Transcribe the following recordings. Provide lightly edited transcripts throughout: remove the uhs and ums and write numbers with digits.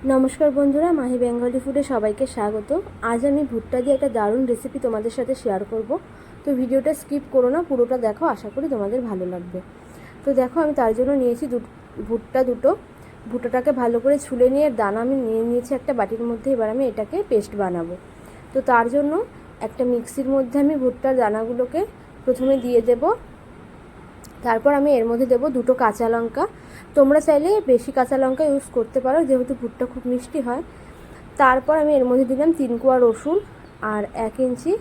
নমস্কার বন্ধুরা, মাহি বেঙ্গলি ফুডে সবাইকে স্বাগত। আজ আমি ভুট্টা দিয়ে একটা দারুণ রেসিপি তোমাদের সাথে শেয়ার করব। তো ভিডিওটা স্কিপ করো না, পুরোটা দেখো, আশা করি তোমাদের ভালো লাগবে। তো দেখো, আমি তার জন্য নিয়েছি দুটো ভুট্টাটাকে ভালো করে ছুলে নিয়ে দানা আমি নিয়ে নিয়েছি একটা বাটির মধ্যে। এবার আমি এটাকে পেস্ট বানাবো। তো তার জন্য একটা মিক্সির মধ্যে আমি ভুট্টার দানাগুলোকে প্রথমে দিয়ে দেব। তারপর আমি এর মধ্যে দেবো 2টো কাঁচা লঙ্কা। তোমরা চাইলে বেশি কাঁচা লঙ্কা ইউজ করতে পারো, যেহেতু ভুট্টা খুব মিষ্টি হয়। তারপর আমি এর মধ্যে দিলাম 3 কোয়া রসুন আর 1 ইঞ্চি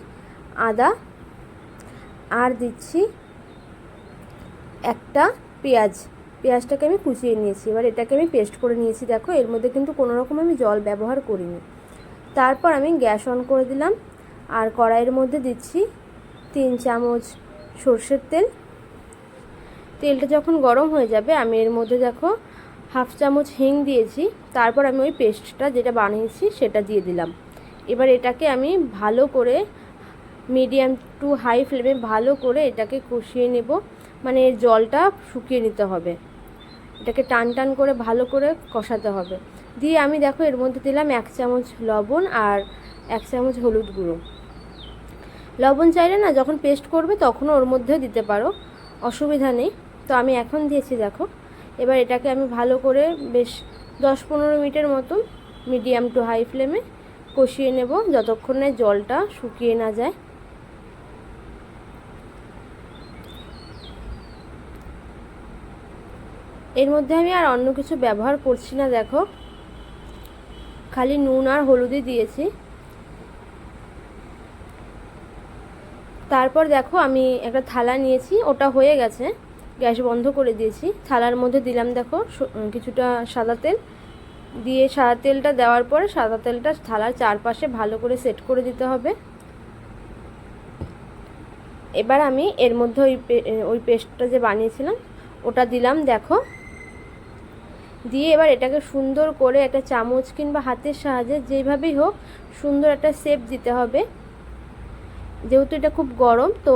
আদা, আর দিচ্ছি একটা পেঁয়াজটাকে আমি কুচিয়ে নিয়েছি। এবার এটাকে আমি পেস্ট করে নিয়েছি। দেখো, এর মধ্যে কিন্তু কোনো রকম আমি জল ব্যবহার করিনি। তারপর আমি গ্যাস অন করে দিলাম আর কড়াইয়ের মধ্যে দিচ্ছি 3 চামচ সর্ষের তেল। তেলটা যখন গরম হয়ে যাবে আমি এর মধ্যে দেখো 1/2 চামচ হিং দিয়েছি। তারপর আমি ওই পেস্টটা যেটা বানিয়েছি সেটা দিয়ে দিলাম। এবার এটাকে আমি ভালো করে মিডিয়াম টু হাই ফ্লেমে ভালো করে এটাকে কষিয়ে নেব। মানে এর জলটা শুকিয়ে নিতে হবে, এটাকে টান টান করে ভালো করে কষাতে হবে। দিয়ে আমি দেখো এর মধ্যে দিলাম 1 চামচ লবণ আর 1 চামচ হলুদ গুঁড়ো। লবণ চাইলে না যখন পেস্ট করবে তখনও ওর মধ্যেও দিতে পারো, অসুবিধা নেই। তো আমি এখন দিয়েছি দেখো। এবার এটাকে আমি ভালো করে বেশ 10-15 মিনিটের মতন মিডিয়াম টু হাই ফ্লেমে কষিয়ে নেব, যতক্ষণ না জলটা শুকিয়ে না যায়। এর মধ্যে আমি আর অন্য কিছু ব্যবহার করছি না, দেখো খালি নুন আর হলুদই দিয়েছি। তারপর দেখো আমি একটা থালা নিয়েছি, ওটা হয়ে গেছে, গ্যাস বন্ধ করে দিয়েছি। থালার মধ্যে দিলাম দেখো কিছুটা সাদা তেল। দিয়ে সাদা তেলটা দেওয়ার পরে সাদা তেলটা থালার চারপাশে ভালো করে সেট করে দিতে হবে। এবার আমি এর মধ্যে ওই পেস্টটা যে বানিয়েছিলাম ওটা দিলাম দেখো। দিয়ে এবার এটাকে সুন্দর করে একটা চামচ কিংবা হাতের সাহায্যে যেভাবেই হোক সুন্দর একটা শেপ দিতে হবে। যেহেতু এটা খুব গরম, তো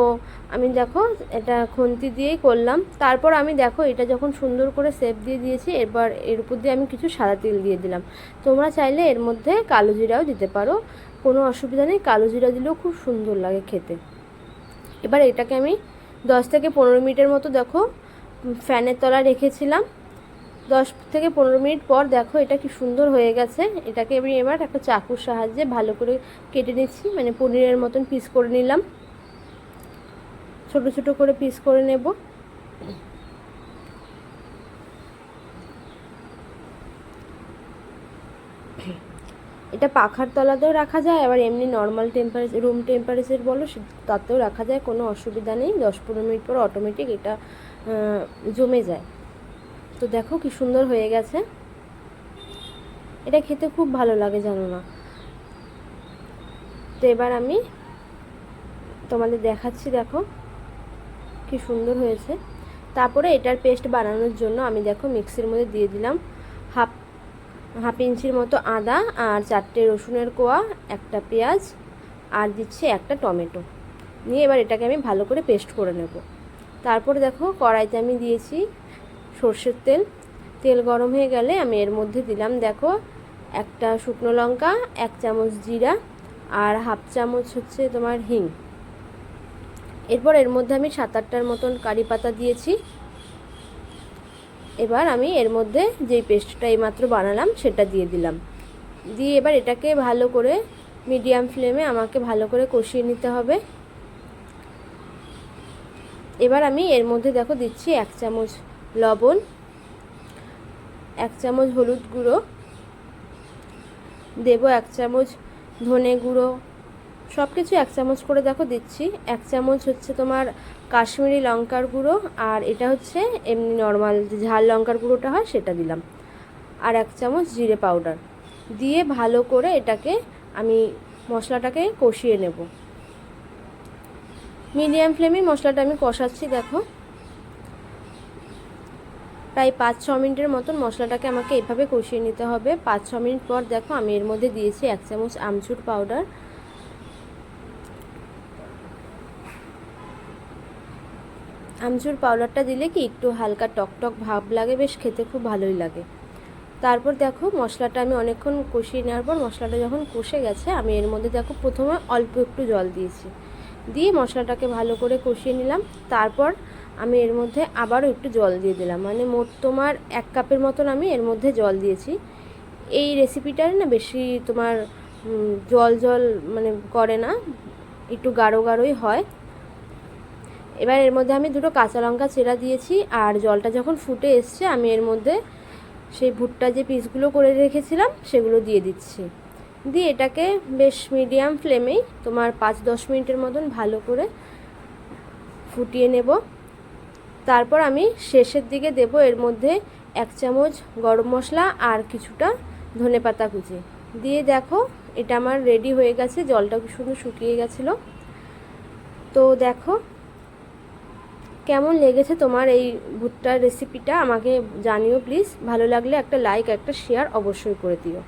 আমি দেখো এটা খুন্তি দিয়েই করলাম। তারপর আমি দেখো এটা যখন সুন্দর করে শেপ দিয়ে দিয়েছি, এবার এর উপর দিয়ে আমি কিছু সাদা তেল দিয়ে দিলাম। তোমরা চাইলে এর মধ্যে কালো জিরাও দিতে পারো, কোনো অসুবিধা নেই। কালো জিরা দিলেও খুব সুন্দর লাগে খেতে। এবার এটাকে আমি 10 থেকে 15 মিনিটের মতো দেখো ফ্যানের তলায় রেখেছিলাম। 10 থেকে 15 মিনিট পর দেখো এটা কি সুন্দর হয়ে গেছে। এটাকে আমি এবার একটা চাকুর সাহায্যে ভালো করে কেটে নিচ্ছি, মানে পনিরের মতন পিস করে নিলাম। ছোট ছোট করে পিস করে নেব। এটা পাখার তলাতেও রাখা যায়, আবার এমনি নর্মাল টেম্পারেচার রুম টেম্পারেচার বলো তাতেও রাখা যায়, কোনো অসুবিধা নেই। 10-15 মিনিট পর অটোমেটিক এটা জমে যায়। তো দেখো কি সুন্দর হয়ে গেছে। এটা খেতে খুব ভালো লাগে, জানো না। তো এবার আমি তোমাদের দেখাচ্ছি, দেখো কি সুন্দর হয়েছে। তারপরে এটার পেস্ট বানানোর জন্য আমি দেখো মিক্সির মধ্যে দিয়ে দিলাম হাফ ইঞ্চির মতো আদা আর 4টে রসুনের কোয়া, একটা পেঁয়াজ, আর দিচ্ছি একটা টমেটো। নিয়ে এবার এটাকে আমি ভালো করে পেস্ট করে নেব। তারপরে দেখো কড়াইতে আমি দিয়েছি সর্ষের তেল। তেল গরম হয়ে গেলে আমি এর মধ্যে দিলাম দেখো একটা শুকনো লঙ্কা, 1 চামচ জিরা আর 1/2 চামচ হচ্ছে তোমার হিং। এরপর এর মধ্যে আমি 7-8টার মতন কারি পাতা দিয়েছি। এবার আমি এর মধ্যে যেই পেস্টটা এইমাত্র বানালাম সেটা দিয়ে দিলাম। দিয়ে এবার এটাকে ভালো করে মিডিয়াম ফ্লেমে আমাকে ভালো করে কষিয়ে নিতে হবে। এবার আমি এর মধ্যে দেখো দিচ্ছি 1 চামচ লবণ, 1 চামচ হলুদ গুঁড়ো দেব, 1 চামচ ধনে গুঁড়ো, সব কিছু 1 চামচ করে দেখো দিচ্ছি। 1 চামচ হচ্ছে তোমার কাশ্মীরি লঙ্কার গুঁড়ো, আর এটা হচ্ছে এমনি নর্মাল যে ঝাল লঙ্কার গুঁড়োটা হয় সেটা দিলাম, আর 1 চামচ জিরে পাউডার দিয়ে ভালো করে এটাকে আমি মশলাটাকে কষিয়ে নেব। মিডিয়াম ফ্লেমে মশলাটা আমি কষাচ্ছি দেখো। প্রায় 5-6 মিনিটের মতন মশলাটাকে আমাকে এভাবে কষিয়ে নিতে হবে। 5-6 মিনিট পর দেখো আমি এর মধ্যে দিয়েছি 1 চামচ আমচুর পাউডার। আমচুর পাউডারটা দিলে কি একটু হালকা টকটক ভাব লাগে, বেশ খেতে খুব ভালোই লাগে। তারপর দেখো মশলাটা আমি অনেকক্ষণ কষিয়ে নেওয়ার পর মশলাটা যখন কষে গেছে, আমি এর মধ্যে দেখো প্রথমে অল্প একটু জল দিয়েছি, দিয়ে মশলাটাকে ভালো করে কষিয়ে নিলাম। তারপর আমি এর মধ্যে আবারও একটু জল দিয়ে দিলাম, মানে মোট তোমার 1 কাপের মতন আমি এর মধ্যে জল দিয়েছি। এই রেসিপিটার না বেশি তোমার জল জল মানে করে না, একটু গাঢ় গাঢ়ই হয়। এবার এর মধ্যে আমি 2টো কাঁচা লঙ্কা চেরা দিয়েছি, আর জলটা যখন ফুটে এসছে আমি এর মধ্যে সেই ভুট্টা যে পিসগুলো করে রেখেছিলাম সেগুলো দিয়ে দিচ্ছি। দিয়ে এটাকে বেশ মিডিয়াম ফ্লেমেই তোমার 5-10 মিনিটের মতন ভালো করে ফুটিয়ে নেব। তারপর আমি শেষের দিকে দেব এর মধ্যে 1 চামচ গরম মশলা আর কিছুটা ধনেপাতা কুচি দিয়ে। দেখো এটা আমার রেডি হয়ে গেছে, জলটা খুব সুন্দর শুকিয়ে গেছিলো। তো দেখো কেমন লেগেছে তোমার এই ভুট্টার রেসিপিটা আমাকে জানিও প্লিজ। ভালো লাগলে একটা লাইক একটা শেয়ার অবশ্যই করে দিও।